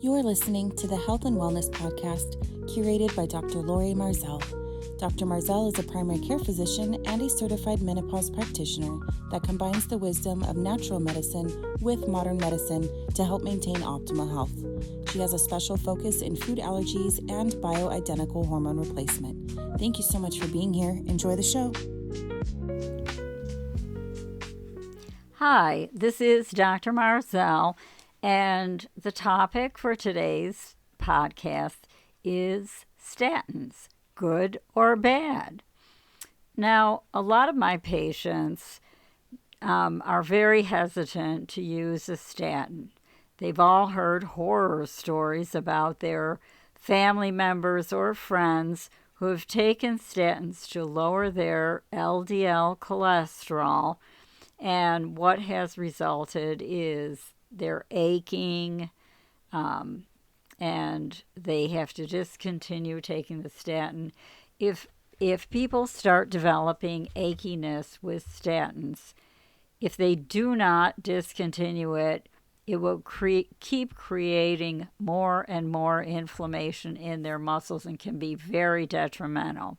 You are listening to the Health and Wellness Podcast, curated by Dr. Lori Marzell. Dr. Marzell is a primary care physician and a certified menopause practitioner that combines the wisdom of natural medicine with modern medicine to help maintain optimal health. She has a special focus in food allergies and bioidentical hormone replacement. Thank you so much for being here. Enjoy the show. Hi, this is Dr. Marzell, and the topic for today's podcast is statins, good or bad. Now, a lot of my patients are very hesitant to use a statin. They've all heard horror stories about their family members or friends who have taken statins to lower their LDL cholesterol, and what has resulted is they're aching, and they have to discontinue taking the statin. If people start developing achiness with statins, if they do not discontinue it, it will keep creating more and more inflammation in their muscles and can be very detrimental.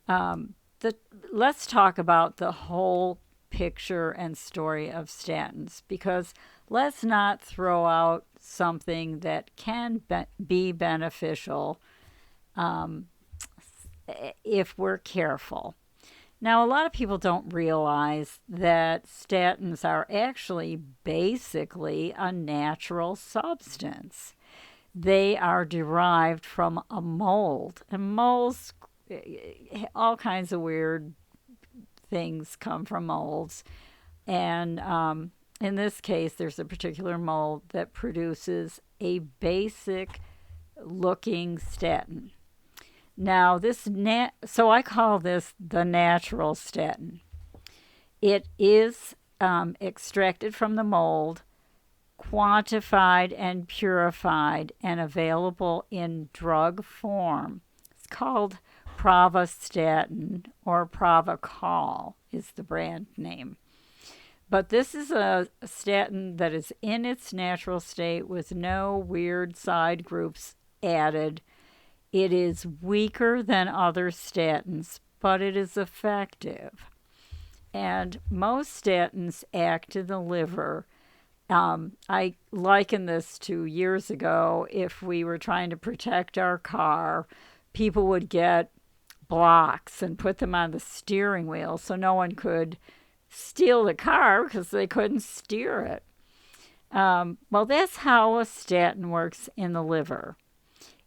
Let's talk about the whole picture and story of statins, because let's not throw out something that can be beneficial if we're careful. Now, a lot of people don't realize that statins are actually basically a natural substance. They are derived from a mold, and molds, all kinds of weird things come from molds, and in this case there's a particular mold that produces a basic looking statin. Now so I call this the natural statin. It is extracted from the mold, quantified and purified, and available in drug form. It's called Pravastatin, or Pravachol is the brand name. But this is a statin that is in its natural state with no weird side groups added. It is weaker than other statins, but it is effective. And most statins act in the liver. I liken this to years ago. If we were trying to protect our car, people would get blocks and put them on the steering wheel so no one could steal the car because they couldn't steer it. Well, that's how a statin works in the liver.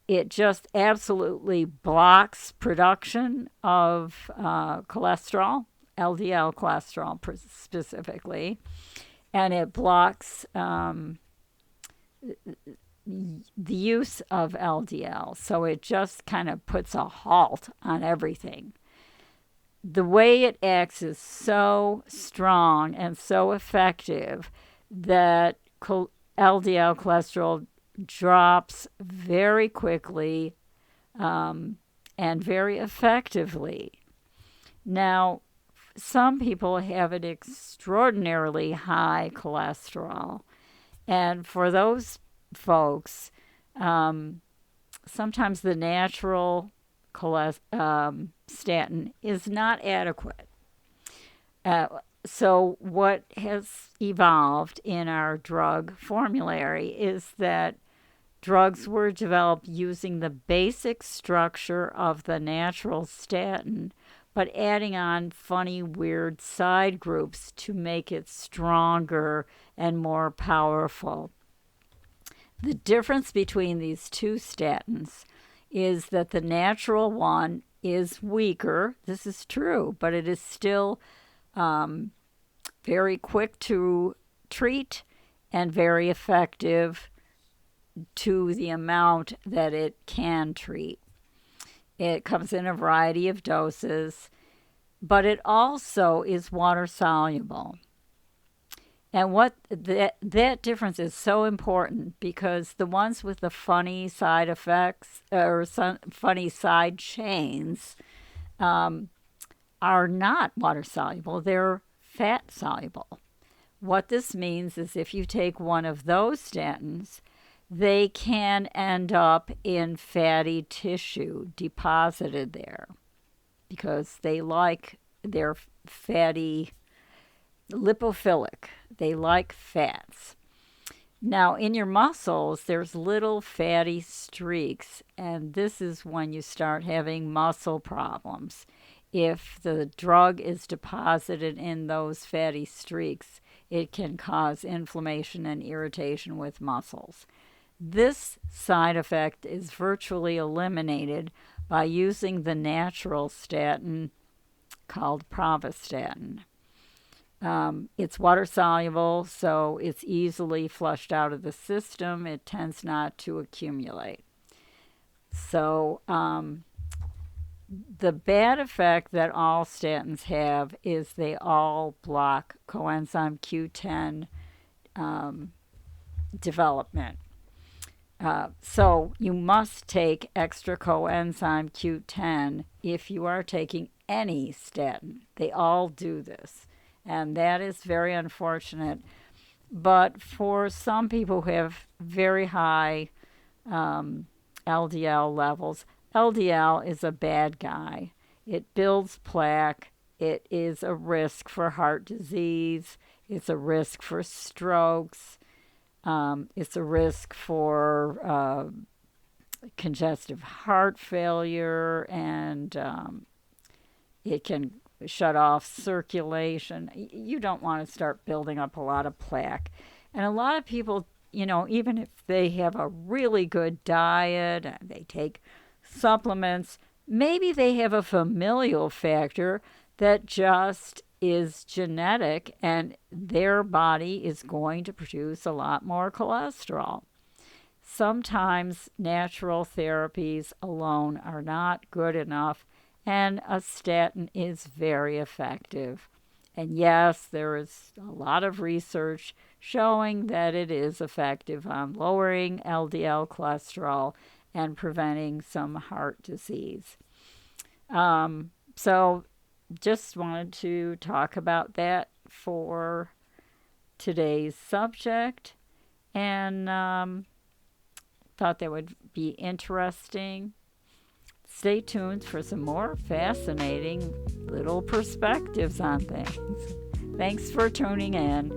It just absolutely blocks production of cholesterol, LDL cholesterol specifically, and it blocks the use of LDL. So it just kind of puts a halt on everything. The way it acts is so strong and so effective that LDL cholesterol drops very quickly and very effectively. Now, some people have an extraordinarily high cholesterol, and for those folks, sometimes the natural statin is not adequate. So what has evolved in our drug formulary is that drugs were developed using the basic structure of the natural statin, but adding on funny, weird side groups to make it stronger and more powerful. The difference between these two statins is that the natural one is weaker. This is true, but it is still very quick to treat and very effective to the amount that it can treat. It comes in a variety of doses, but it also is water soluble. And what that difference is so important, because the ones with the funny side effects or funny side chains are not water soluble, they're fat soluble. What this means is if you take one of those statins, they can end up in fatty tissue deposited there because they like their fatty, lipophilic. They like fats. Now, in your muscles, there's little fatty streaks, and this is when you start having muscle problems. If the drug is deposited in those fatty streaks, it can cause inflammation and irritation with muscles. This side effect is virtually eliminated by using the natural statin called pravastatin. It's water soluble, so it's easily flushed out of the system. It tends not to accumulate. So, the bad effect that all statins have is they all block coenzyme Q10 development. So you must take extra coenzyme Q10 if you are taking any statin. They all do this, and that is very unfortunate. But for some people who have very high LDL levels, LDL is a bad guy. It builds plaque. It is a risk for heart disease. It's a risk for strokes. It's a risk for congestive heart failure, and it can shut off circulation. You don't want to start building up a lot of plaque. And a lot of people, even if they have a really good diet and they take supplements, maybe they have a familial factor that just is genetic, and their body is going to produce a lot more cholesterol. Sometimes natural therapies alone are not good enough, and a statin is very effective. And yes, there is a lot of research showing that it is effective on lowering LDL cholesterol and preventing some heart disease. So just wanted to talk about that for today's subject, and thought that would be interesting. Stay tuned for some more fascinating little perspectives on things. Thanks for tuning in.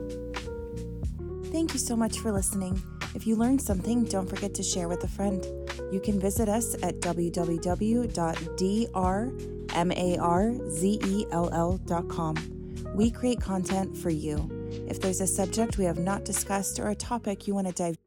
Thank you so much for listening. If you learned something, don't forget to share with a friend. You can visit us at www.drmarzell.com. We create content for you. If there's a subject we have not discussed or a topic you want to dive